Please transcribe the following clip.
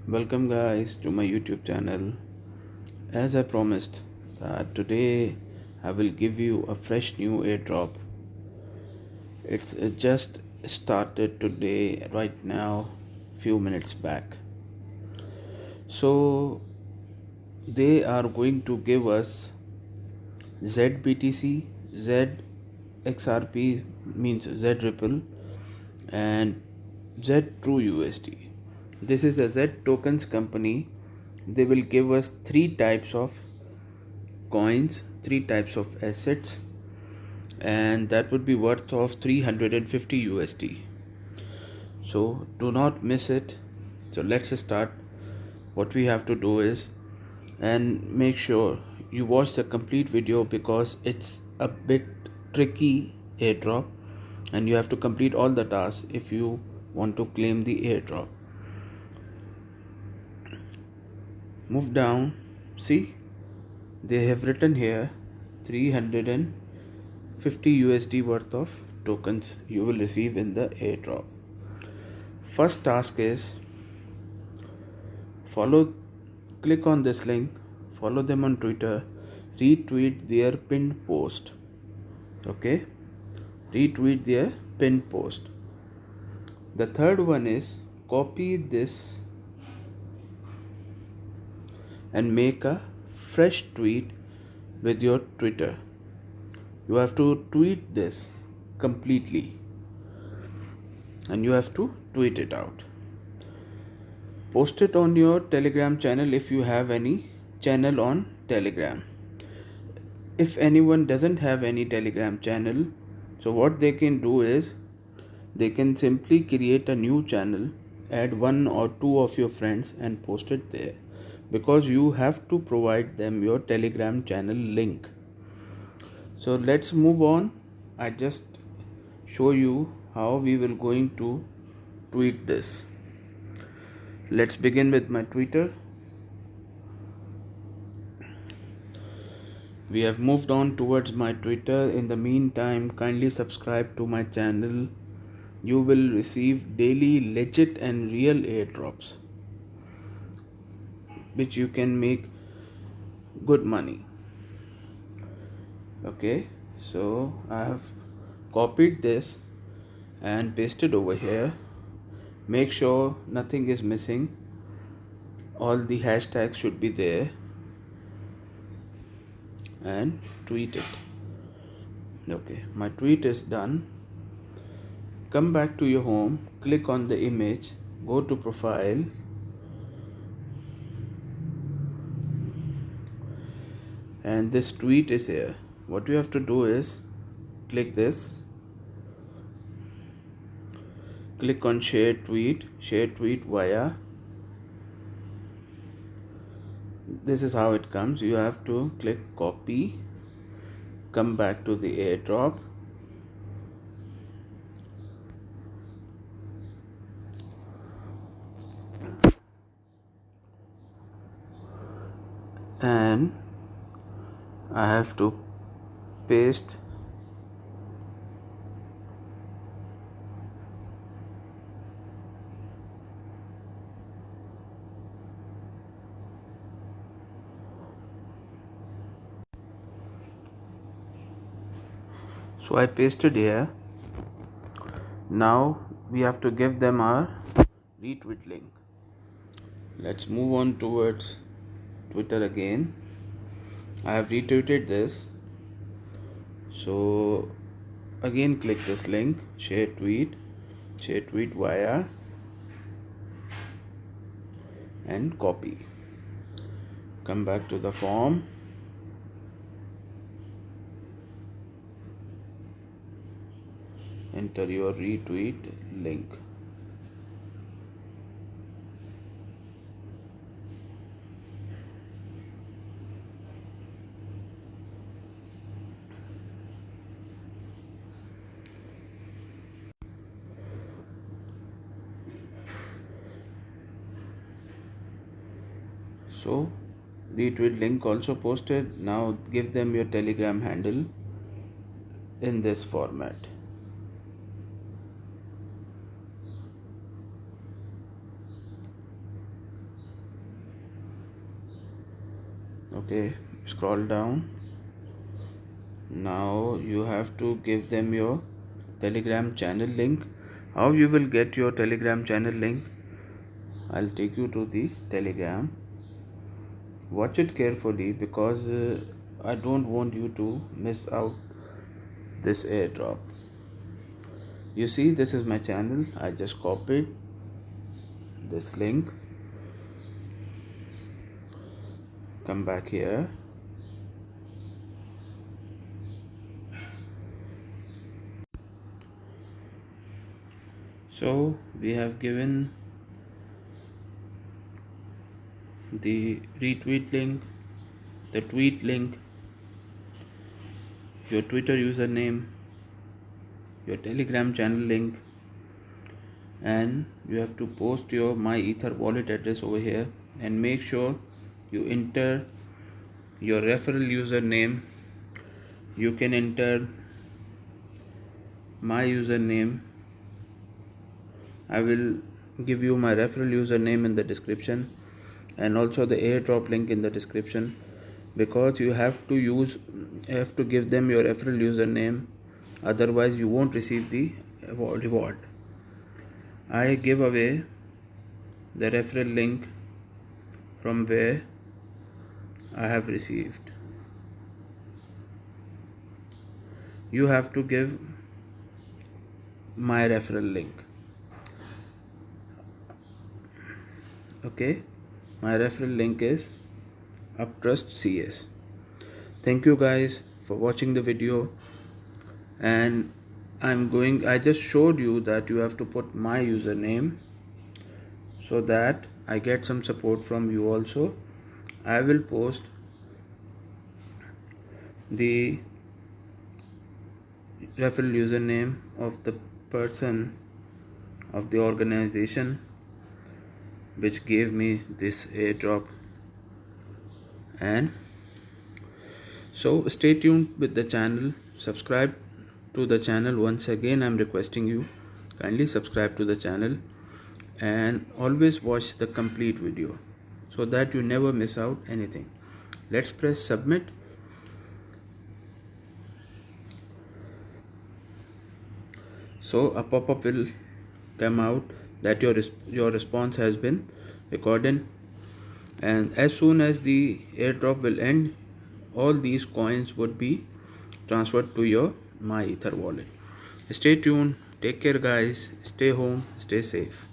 Welcome guys to my YouTube channel. As I promised that today I will give you a fresh new airdrop. It's just started today right now few minutes back. So they are going to give us ZBTC, ZXRP means Z Ripple and Z True USD. This is a Z tokens company. They will give us three types of coins, three types of assets, and that would be worth of 350 USD. So do not miss it. So let's start. What we have to do is, and make sure you watch the complete video because it's a bit tricky airdrop and you have to complete all the tasks if you want to claim the airdrop. Move down. See, they have written here 350 USD worth of tokens you will receive in the airdrop. First task is click on this link, follow them on Twitter, retweet their pinned post. Okay, retweet their pinned post. The third one is copy this and make a fresh tweet with your Twitter. You have to tweet this completely and you have to tweet it out. Post it on your Telegram channel if you have any channel on Telegram. If anyone doesn't have any Telegram channel, so what they can do is they can simply create a new channel, add one or two of your friends and post it there, because you have to provide them your Telegram channel link. So let's move on. I just show you how we will going to tweet this. Let's begin with my Twitter. We have moved on towards my Twitter. In the meantime, kindly subscribe to my channel. You will receive daily legit and real airdrops which you can make good money. Okay, so I have copied this and pasted over here. Make sure nothing is missing. All the hashtags should be there and tweet it. Okay, my tweet is done. Come back to your home, click on the image, go to profile, and this tweet is here. What you have to do is click this, click on share tweet via. This is how it comes. You have to click copy, come back to the airdrop, and I have to paste so I pasted here. Now we have to give them our retweet link. Let's move on towards Twitter again. I have retweeted this, so again click this link, share tweet via, and copy. Come back to the form, enter your retweet link. So retweet link also posted. Now give them your Telegram handle in this format. Okay, scroll down. Now you have to give them your Telegram channel link. How you will get your Telegram channel link? I'll take you to the Telegram. Watch it carefully because I don't want you to miss out this airdrop. You see, this is my channel. I just copied this link. Come back here. So we have given the retweet link, the tweet link, your Twitter username, your Telegram channel link, and you have to post your MyEther wallet address over here, and make sure you enter your referral username. You can enter my username. I will give you my referral username in the description and also the airdrop link in the description, because you have to give them your referral username, otherwise you won't receive the reward. I give away the referral link from where I have received. You have to give my referral link. Okay, my referral link is Uptrust CS. Thank you guys for watching the video, and I just showed you that you have to put my username so that I get some support from you also. I will post the referral username of the person of the organization which gave me this airdrop. And so stay tuned with the channel, subscribe to the channel. Once again, I'm requesting you, kindly subscribe to the channel and always watch the complete video so that you never miss out anything. Let's press submit. So a pop-up will come out that your response has been recorded, and as soon as the airdrop will end, all these coins would be transferred to your MyEther wallet. Stay tuned, take care guys, stay home, stay safe.